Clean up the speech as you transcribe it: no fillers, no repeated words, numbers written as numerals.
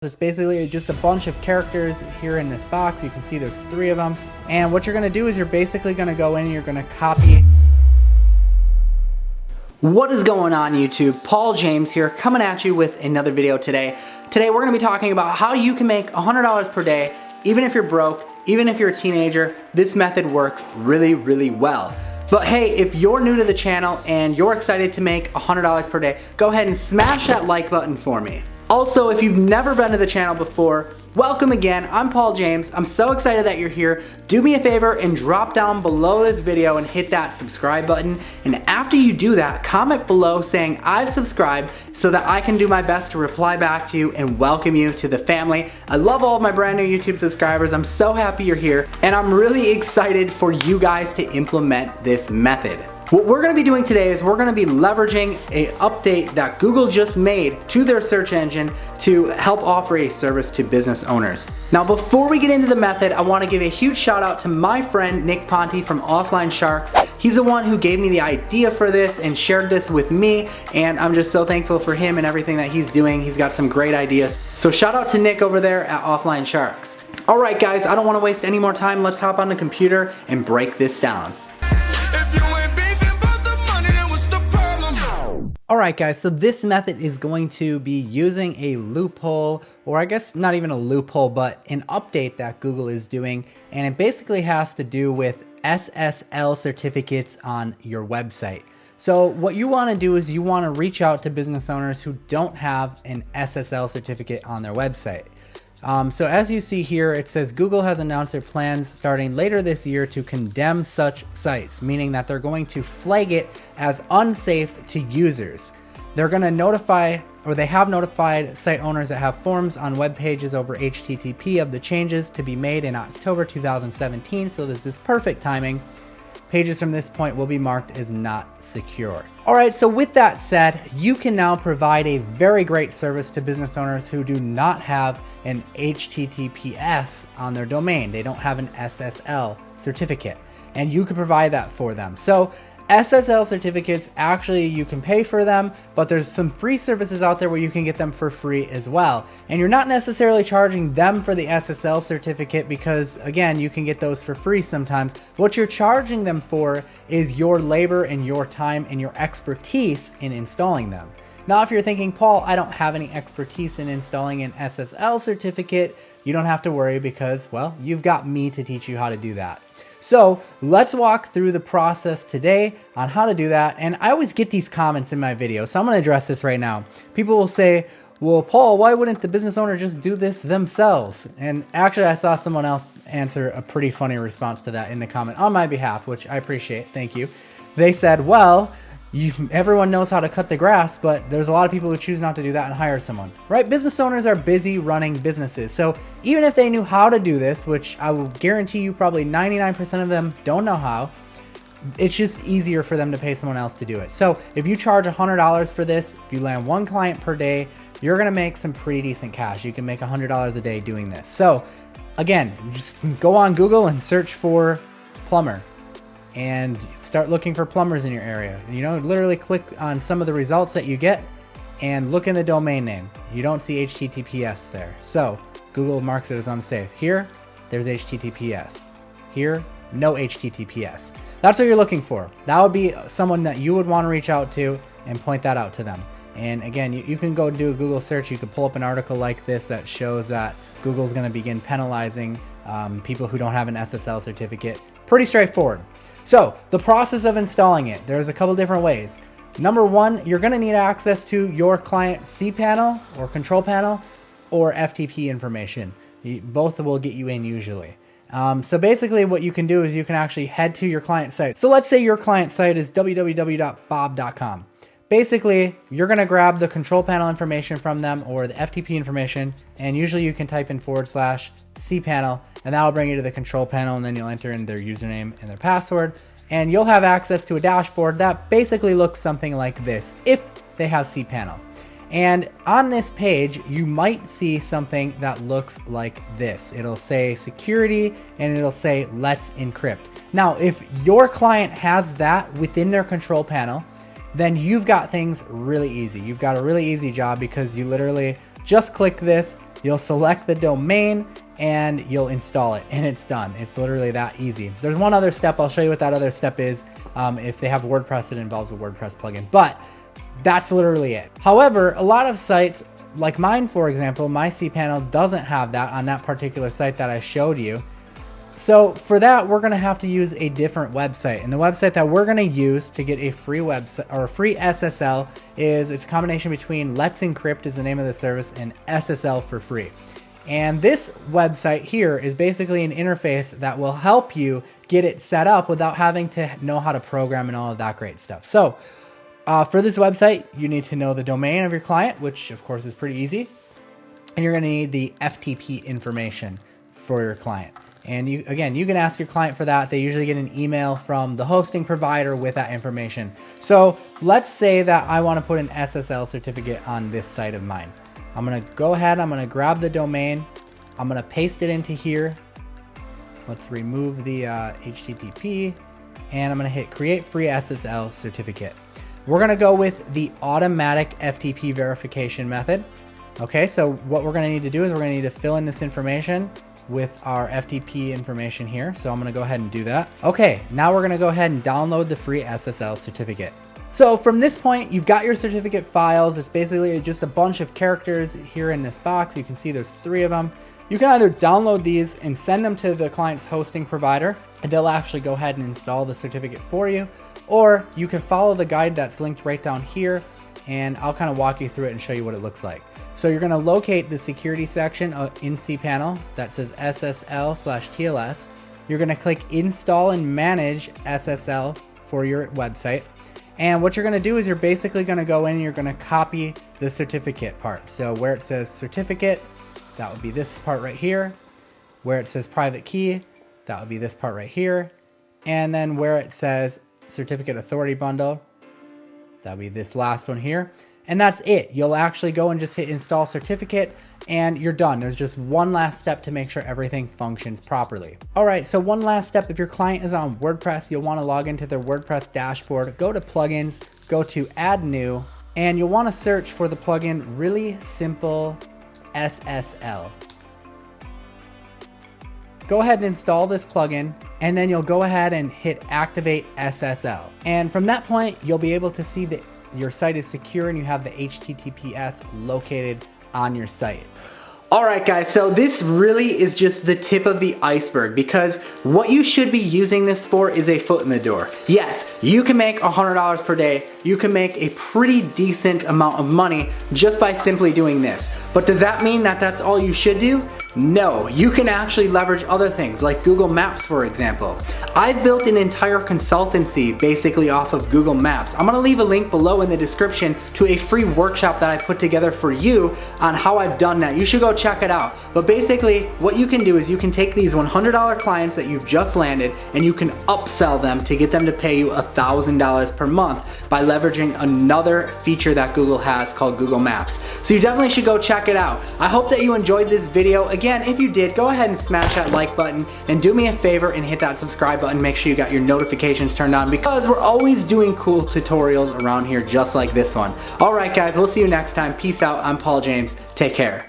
It's basically just a bunch of characters here in this box. You can see there's 3 of them. And what you're going to do is you're basically going to go in and you're going to copy. What is going on YouTube? Paul James here, coming at you with another video today. Today we're going to be talking about how you can make $100 per day, even if you're broke, even if you're a teenager. This method works really, really well. But hey, if you're new to the channel and you're excited to make $100 per day, go ahead and smash that like button for me. Also, if you've never been to the channel before, welcome again. I'm Paul James. I'm so excited that you're here. Do me a favor and drop down below this video and hit that subscribe button. And after you do that, comment below saying I've subscribed so that I can do my best to reply back to you and welcome you to the family. I love all of my brand new YouTube subscribers. I'm so happy you're here. And I'm really excited for you guys to implement this method. What we're going to be doing today is we're going to be leveraging an update that Google just made to their search engine to help offer a service to business owners. Now, before we get into the method, I want to give a huge shout out to my friend Nick Ponte from Offline Sharks. He's the one who gave me the idea for this and shared this with me, and I'm just so thankful for him and everything that he's doing. He's got some great ideas. So shout out to Nick over there at Offline Sharks. All right, guys, I don't want to waste any more time. Let's hop on the computer and break this down. Alright guys, so this method is going to be using a loophole, or I guess not even a loophole, but an update that Google is doing, and it basically has to do with SSL certificates on your website. So what you want to do is you want to reach out to business owners who don't have an SSL certificate on their website. So as you see here, it says Google has announced their plans starting later this year to condemn such sites, meaning that they're going to flag it as unsafe to users. They're going to notify, or they have notified site owners that have forms on web pages over HTTP of the changes to be made in October 2017. So this is perfect timing. Pages from this point will be marked as not secure. All right, so with that said, you can now provide a very great service to business owners who do not have an HTTPS on their domain. They don't have an SSL certificate, and you can provide that for them. So SSL certificates, actually you can pay for them, but there's some free services out there where you can get them for free as well. And you're not necessarily charging them for the SSL certificate because, again, you can get those for free sometimes. What you're charging them for is your labor and your time and your expertise in installing them. Now, if you're thinking, Paul, I don't have any expertise in installing an SSL certificate, you don't have to worry because, well, you've got me to teach you how to do that. So let's walk through the process today on how to do that. And I always get these comments in my videos, so I'm going to address this right now. People will say, well, Paul, why wouldn't the business owner just do this themselves? And actually, I saw someone else answer a pretty funny response to that in the comment on my behalf, which I appreciate. Thank you. They said, well, everyone knows how to cut the grass, but there's a lot of people who choose not to do that and hire someone, right? Business owners are busy running businesses. So even if they knew how to do this, which I will guarantee you probably 99% of them don't know how, it's just easier for them to pay someone else to do it. So if you charge $100 for this, if you land 1 client per day, you're going to make some pretty decent cash. You can make $100 a day doing this. So again, just go on Google and search for plumber and start looking for plumbers in your area. You know, literally click on some of the results that you get and look in the domain name. You don't see HTTPS there. So Google marks it as unsafe. Here, there's HTTPS. Here, no HTTPS. That's what you're looking for. That would be someone that you would want to reach out to and point that out to them. And again, you can go do a Google search. You can pull up an article like this that shows that Google's going to begin penalizing people who don't have an SSL certificate. Pretty straightforward. So the process of installing it, there's a couple different ways. Number one, you're going to need access to your client cPanel or control panel or FTP information. Both will get you in usually. So basically what you can do is you can actually head to your client site. So let's say your client site is www.bob.com. Basically, you're going to grab the control panel information from them or the FTP information, and usually you can type in /cPanel, and that'll bring you to the control panel, and then you'll enter in their username and their password, and you'll have access to a dashboard that basically looks something like this if they have cPanel. And on this page, you might see something that looks like this. It'll say security, and it'll say let's encrypt. Now, if your client has that within their control panel, then you've got things really easy. You've got a really easy job because you literally just click this, You'll select the domain and you'll install it, and it's done. It's literally that easy. There's one other step. I'll show you what that other step is. If they have WordPress, it involves a WordPress plugin, but that's literally it. However, a lot of sites like mine, for example, my cPanel doesn't have that on that particular site that I showed you. So for that, we're gonna have to use a different website. And the website that we're gonna use to get a free website or a free SSL is, it's a combination between Let's Encrypt is the name of the service and SSL for free. And this website here is basically an interface that will help you get it set up without having to know how to program and all of that great stuff. So for this website, you need to know the domain of your client, which of course is pretty easy. And you're gonna need the FTP information for your client. And you can ask your client for that. They usually get an email from the hosting provider with that information. So let's say that I want to put an SSL certificate on this site of mine. I'm going to go ahead, I'm going to grab the domain, I'm going to paste it into here. Let's remove the HTTP, and I'm going to hit create free SSL certificate. We're going to go with the automatic FTP verification method. Okay, so what we're going to need to do is we're going to need to fill in this information with our FTP information here. So I'm gonna go ahead and do that. Okay, now we're gonna go ahead and download the free SSL certificate. So from this point, you've got your certificate files. It's basically just a bunch of characters here in this box. You can see there's 3 of them. You can either download these and send them to the client's hosting provider, and they'll actually go ahead and install the certificate for you. Or you can follow the guide that's linked right down here, and I'll kind of walk you through it and show you what it looks like. So you're going to locate the security section in cPanel that says SSL/TLS. You're going to click install and manage SSL for your website. And what you're going to do is you're basically going to go in and you're going to copy the certificate part. So where it says certificate, that would be this part right here. Where it says private key, that would be this part right here. And then where it says certificate authority bundle, that would be this last one here. And that's it. You'll actually go and just hit install certificate and you're done. There's just one last step to make sure everything functions properly. All right, so one last step. If your client is on WordPress, you'll want to log into their WordPress dashboard, go to plugins, go to add new, and you'll want to search for the plugin Really Simple SSL. Go ahead and install this plugin, and then you'll go ahead and hit activate SSL. And from that point, you'll be able to see that your site is secure and you have the HTTPS located on your site. All right, guys, so this really is just the tip of the iceberg, because what you should be using this for is a foot in the door. Yes, you can make $100 per day. You can make a pretty decent amount of money just by simply doing this. But does that mean that that's all you should do? No, you can actually leverage other things like Google Maps, for example. I've built an entire consultancy basically off of Google Maps. I'm gonna leave a link below in the description to a free workshop that I put together for you on how I've done that. You should go check it out. But basically, what you can do is you can take these $100 clients that you've just landed and you can upsell them to get them to pay you $1,000 per month by leveraging another feature that Google has called Google Maps. So you definitely should go check it out. I hope that you enjoyed this video. Again, if you did, go ahead and smash that like button and do me a favor and hit that subscribe button. Make sure you got your notifications turned on, because we're always doing cool tutorials around here just like this one. All right, guys, we'll see you next time. Peace out. I'm Paul James. Take care.